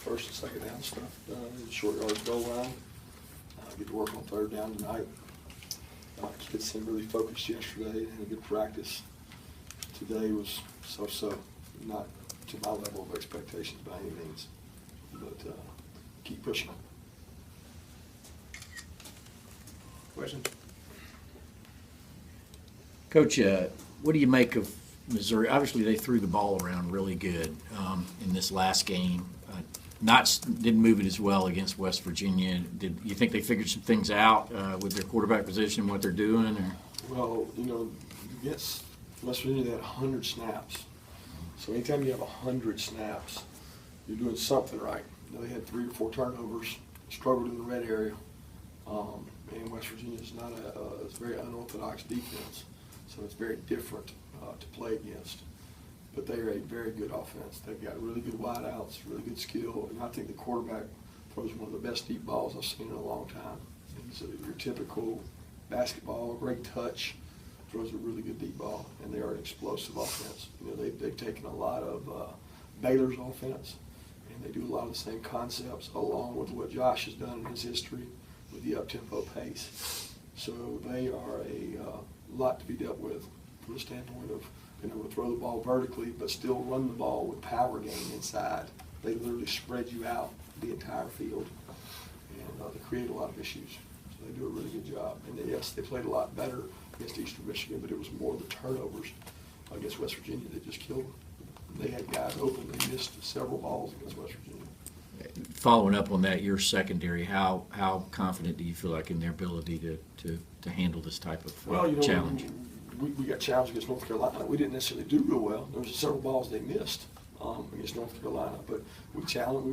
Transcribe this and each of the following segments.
first and second down stuff, short yardage goal line. Get to work on third down tonight. Kids seemed really focused yesterday and had a good practice. Today was so-so, not to my level of expectations by any means, but keep pushing. Question? Coach, what do you make of Missouri? Obviously, they threw the ball around really good in this last game. Didn't move it as well against West Virginia. Did you think they figured some things out with their quarterback position, what they're doing? Or? Well, against West Virginia, they had 100 snaps. So anytime you have 100 snaps, you're doing something right. They had 3 or 4 turnovers, struggled in the red area. And West Virginia is not it's a very unorthodox defense, so it's very different to play against. But they are a very good offense. They've got really good wideouts, really good skill, and I think the quarterback throws one of the best deep balls I've seen in a long time. He's your typical basketball, great touch, throws a really good deep ball, and they are an explosive offense. They've taken a lot of Baylor's offense, and they do a lot of the same concepts along with what Josh has done in his history with the up-tempo pace. So they are a lot to be dealt with from the standpoint of being able to throw the ball vertically but still run the ball with power gain inside. They literally spread you out the entire field, and they create a lot of issues. So they do a really good job. And yes, they played a lot better against Eastern Michigan, but it was more the turnovers against West Virginia that just killed them. They had guys open. They missed several balls against West Virginia. Following up on that, your secondary, how confident do you feel like in their ability to handle this type of challenge? We got challenged against North Carolina. We didn't necessarily do real well. There was several balls they missed against North Carolina, but we were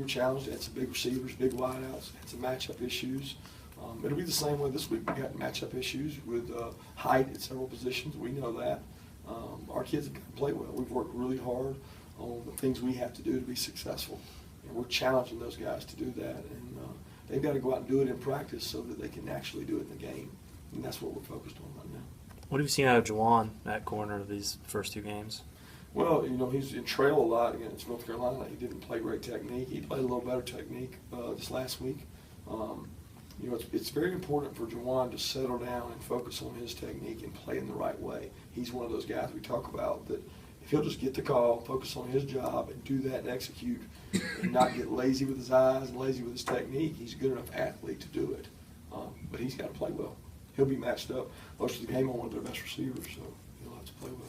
challenged. Had some big receivers, big wideouts, had some matchup issues. It'll be the same way this week. We got matchup issues with height at several positions. We know that. Our kids have got to play well. We've worked really hard on the things we have to do to be successful. And we're challenging those guys to do that. And they've got to go out and do it in practice so that they can actually do it in the game. And that's what we're focused on right now. What have you seen out of Juwan at corner these first 2 games? Well, he's in trail a lot against North Carolina. He didn't play great technique. He played a little better technique this last week. It's very important for Juwan to settle down and focus on his technique and play in the right way. He's one of those guys we talk about that if he'll just get the call, focus on his job, and do that and execute, and not get lazy with his eyes and lazy with his technique, he's a good enough athlete to do it. But he's got to play well. He'll be matched up most of the game on one of their best receivers, so he'll have to play well.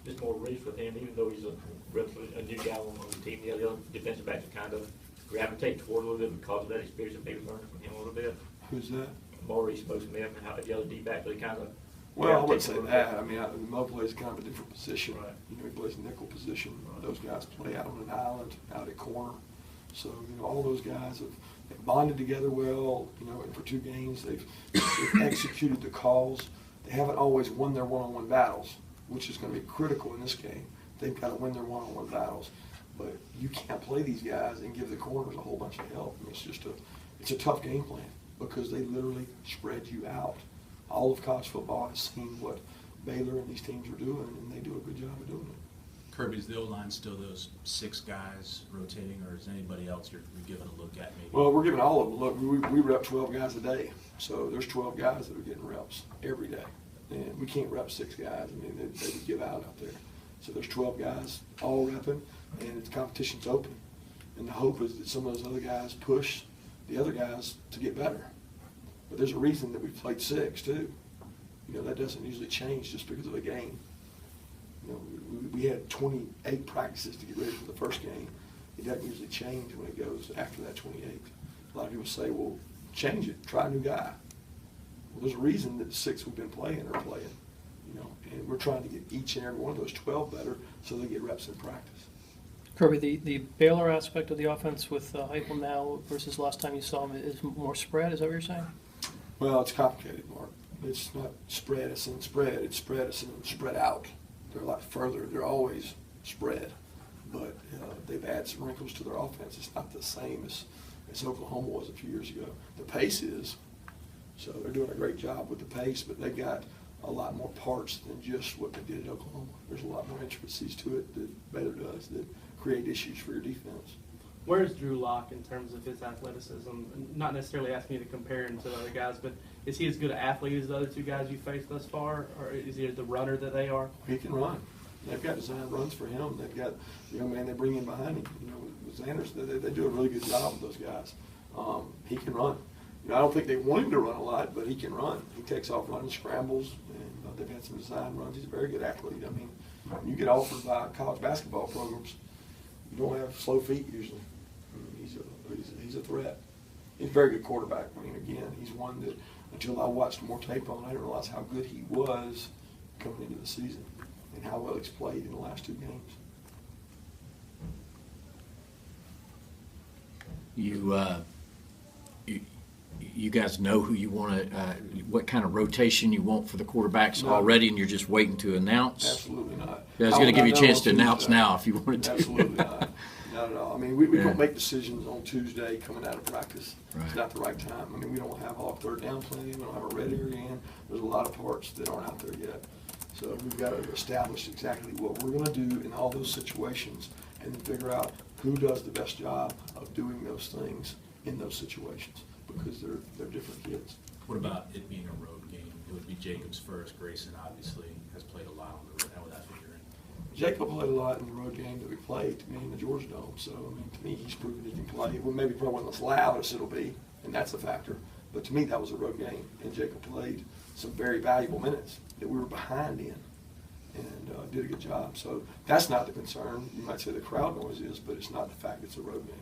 Just more Reese with him, even though he's a new guy on the team, the other defensive backs kind of gravitate toward a little bit because of that experience that maybe learning from him a little bit. Who's that? Maurice, most of them, and how the other D-back really kind of. Well, I wouldn't say that. I mean, Mo plays kind of a different position. Right. He plays nickel position. Right. Those guys play out on an island, out at corner. So, all those guys have bonded together well, and for 2 games they've executed the calls. They haven't always won their one-on-one battles, which is going to be critical in this game. They've got to win their one-on-one battles. But you can't play these guys and give the corners a whole bunch of help. I mean, it's a tough game plan because they literally spread you out. All of college football has seen what Baylor and these teams are doing, and they do a good job of doing it. Kirby, is the O-line still those 6 guys rotating, or is anybody else you're giving a look at maybe? Well, we're giving all of them a look. We rep 12 guys a day, so there's 12 guys that are getting reps every day. And we can't rep 6 guys. I mean, they would give out there. So there's 12 guys all repping, and the competition's open. And the hope is that some of those other guys push the other guys to get better. But there's a reason that we've played 6, too. That doesn't usually change just because of a game. We had 28 practices to get ready for the first game. It doesn't usually change when it goes after that 28. A lot of people say, well, change it, try a new guy. Well, there's a reason that the 6 we've been playing are playing, and we're trying to get each and every one of those 12 better so they get reps in practice. Kirby, the Baylor aspect of the offense with Heupel now versus last time you saw him is more spread, is that what you're saying? Well, it's complicated, Mark. It's not spread, it's in spread. It's spread, it's in spread out. They're a lot further. They're always spread. But they've added some wrinkles to their offense. It's not the same as Oklahoma was a few years ago. The pace is. So they're doing a great job with the pace, but they got a lot more parts than just what they did at Oklahoma. There's a lot more intricacies to it that Baylor does that create issues for your defense. Where's Drew Lock in terms of his athleticism? Not necessarily asking you to compare him to the other guys, but is he as good an athlete as the other two guys you faced thus far, or is he the runner that they are? He can run. They've got designed runs for him. They've got the young man they bring in behind him. You know, with Xanders, they do a really good job with those guys. He can run. You know, I don't think they want him to run a lot, but he can run. He takes off running scrambles, and they've had some design runs. He's a very good athlete. I mean, when you get offered by college basketball programs, you don't have slow feet usually. I mean, he's a threat. He's a very good quarterback. I mean, again, he's one that until I watched more tape on, I didn't realize how good he was coming into the season and how well he's played in the last 2 games. You guys know who you want to, what kind of rotation you want for the quarterbacks No. already, and you're just waiting to announce? Absolutely not. I was going to give you a chance to on announce Tuesday. now if you wanted to. Absolutely not. Not at all. I mean, we Yeah. don't make decisions on Tuesday coming out of practice. Right. It's not the right time. I mean, we don't have all 3rd down planning. We don't have a red area in. There's a lot of parts that aren't out there yet. So we've got to establish exactly what we're going to do in all those situations and then figure out who does the best job of doing those things in those situations because they're different kids. What about it being a road game? It would be Jacobs first. Grayson obviously has played a lot on the road. How would that figure in? Jacob played a lot in the road game that we played, to me, in the Georgia Dome. So, I mean, to me, he's proven he can play. Well, maybe probably wasn't as loud as it'll be, and that's a factor. But to me, that was a road game, and Jacob played some very valuable minutes that we were behind in and did a good job. So that's not the concern. You might say the crowd noise is, but it's not the fact it's a road game.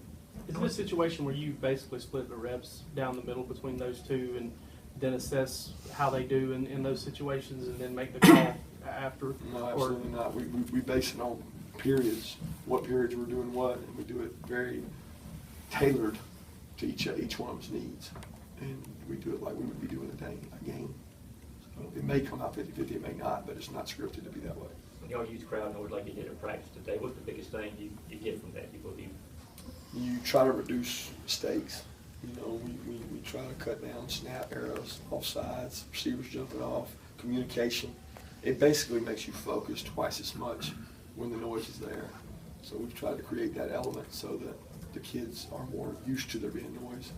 Is this a situation where you basically split the reps down the middle between those two and then assess how they do in those situations and then make the call after? No, Or- absolutely not. We base it on periods, what periods we're doing what, and we do it very tailored to each one of us needs. And we do it like we would be doing a game. So it may come out 50-50, it may not, but it's not scripted to be that way. When y'all use crowd noise like you did in practice today, what's the biggest thing you get from that, you believe? You try to reduce mistakes. You know, we try to cut down snap errors, offsides, receivers jumping off, communication. It basically makes you focus twice as much when the noise is there. So we've tried to create that element so that the kids are more used to there being noise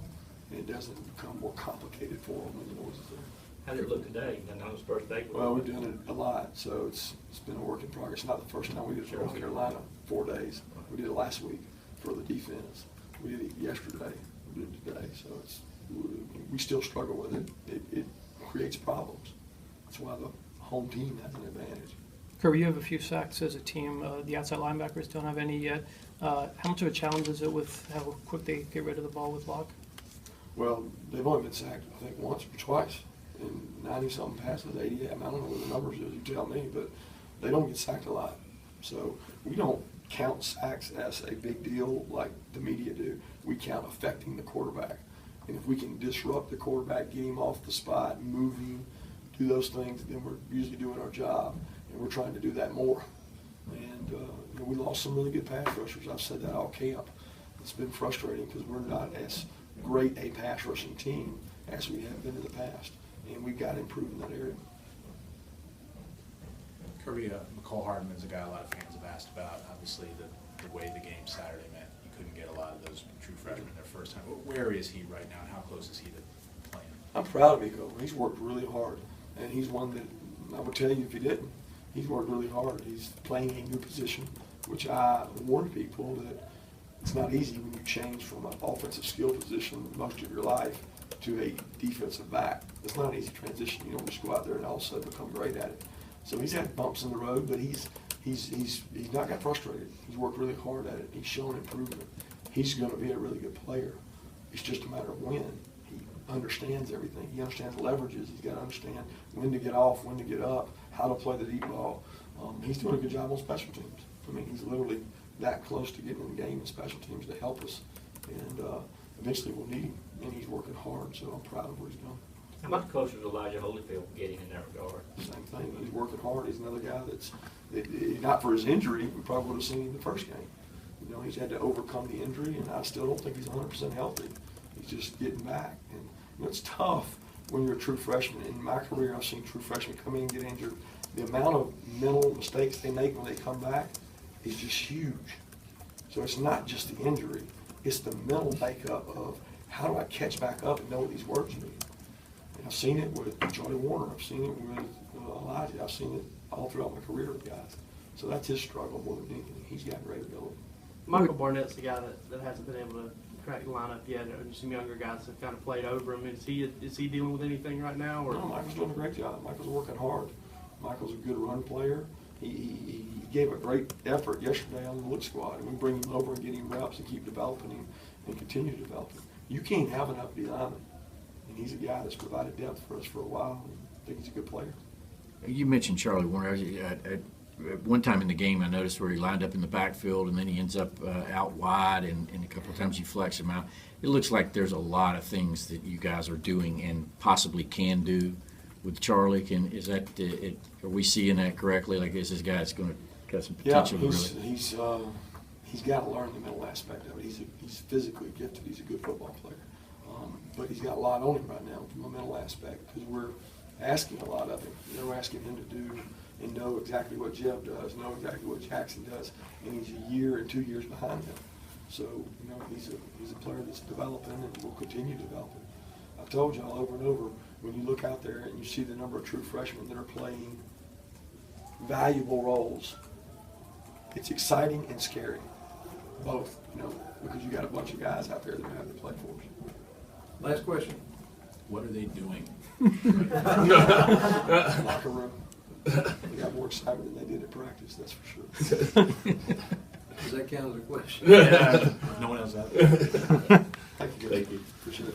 and it doesn't become more complicated for them when the noise is there. How did it look today? And I know it's first day. Well, we've done it a lot, so it's been a work in progress. Not the first time we did it for North Carolina, 4 days. We did it last week for the defense. We did it yesterday. We did it today. So we still struggle with it. It creates problems. That's why the home team has an advantage. Kirby, you have a few sacks as a team. The outside linebackers don't have any yet. How much of a challenge is it with how quick they get rid of the ball with Locke? Well, they've only been sacked, I think, once or twice. In 90-something passes, 88. I don't know what the numbers is, you tell me, but they don't get sacked a lot. So we don't count sacks as a big deal like the media do. We count affecting the quarterback. And if we can disrupt the quarterback, get him off the spot, moving, do those things, then we're usually doing our job. And we're trying to do that more. And you know, we lost some really good pass rushers. I've said that all camp. It's been frustrating because we're not as great a pass rushing team as we have been in the past. And we've got to improve in that area. Kirby, McCall Hardman's a guy a lot of fans have asked about. Obviously, the way the game Saturday meant you couldn't get a lot of those true freshmen their first time. Where is he right now, and how close is he to playing? I'm proud of Nico. He's worked really hard. And he's one that I would tell you if he didn't. He's worked really hard. He's playing a new position, which I warn people that it's not easy when you change from an offensive skill position most of your life to a defensive back. It's not an easy transition. You don't just go out there and all of a sudden become great at it. So he's had bumps in the road, but he's not got frustrated. He's worked really hard at it. He's shown improvement. He's going to be a really good player. It's just a matter of when. He understands everything. He understands leverages. He's got to understand when to get off, when to get up, how to play the deep ball. He's doing a good job on special teams. I mean, he's literally that close to getting in the game in special teams to help us. And eventually we'll need him. And he's working hard, so I'm proud of what he's done. How much closer is Elijah Holyfield getting in that regard? Same thing. He's working hard. He's another guy that's, not for his injury, we probably would have seen him the first game. You know, he's had to overcome the injury, and I still don't think he's 100% healthy. He's just getting back. And you know, it's tough when you're a true freshman. In my career, I've seen true freshmen come in and get injured. The amount of mental mistakes they make when they come back is just huge. So it's not just the injury. It's the mental makeup of how do I catch back up and know what these words mean. And I've seen it with Charlie Warner. I've seen it with Elijah. I've seen it all throughout my career with guys. So that's his struggle more than anything. He's got great ability. Michael Barnett's the guy that hasn't been able to crack the lineup yet, and some younger guys have kind of played over him. Is he dealing with anything right now? Or? No, Michael's doing a great job. Michael's working hard. Michael's a good run player. He gave a great effort yesterday on the look squad, and we bring him over and get him reps and keep developing him and continue to develop him. You can't have an uppity lineman, and he's a guy that's provided depth for us for a while. I think he's a good player. You mentioned Charlie Warner. At one time in the game, I noticed where he lined up in the backfield, and then he ends up out wide, and a couple of times you flex him out. It looks like there's a lot of things that you guys are doing and possibly can do with Charlie. Are we seeing that correctly? Like, is this guy that's going to got some potential? Yeah, he's got to learn the mental aspect of it. He's physically gifted. He's a good football player, but he's got a lot on him right now from a mental aspect because we're asking a lot of him. We're asking him to do and know exactly what Jeff does, know exactly what Jackson does, and he's a year and 2 years behind them. So, he's a player that's developing and will continue developing. I've told y'all over and over, when you look out there and you see the number of true freshmen that are playing valuable roles, it's exciting and scary, both, because you got a bunch of guys out there that have to play for us. Last question. What are they doing? Locker room. They got more excitement than they did at practice, that's for sure. Does that count as a question? No one else out there. Thank you. Appreciate it.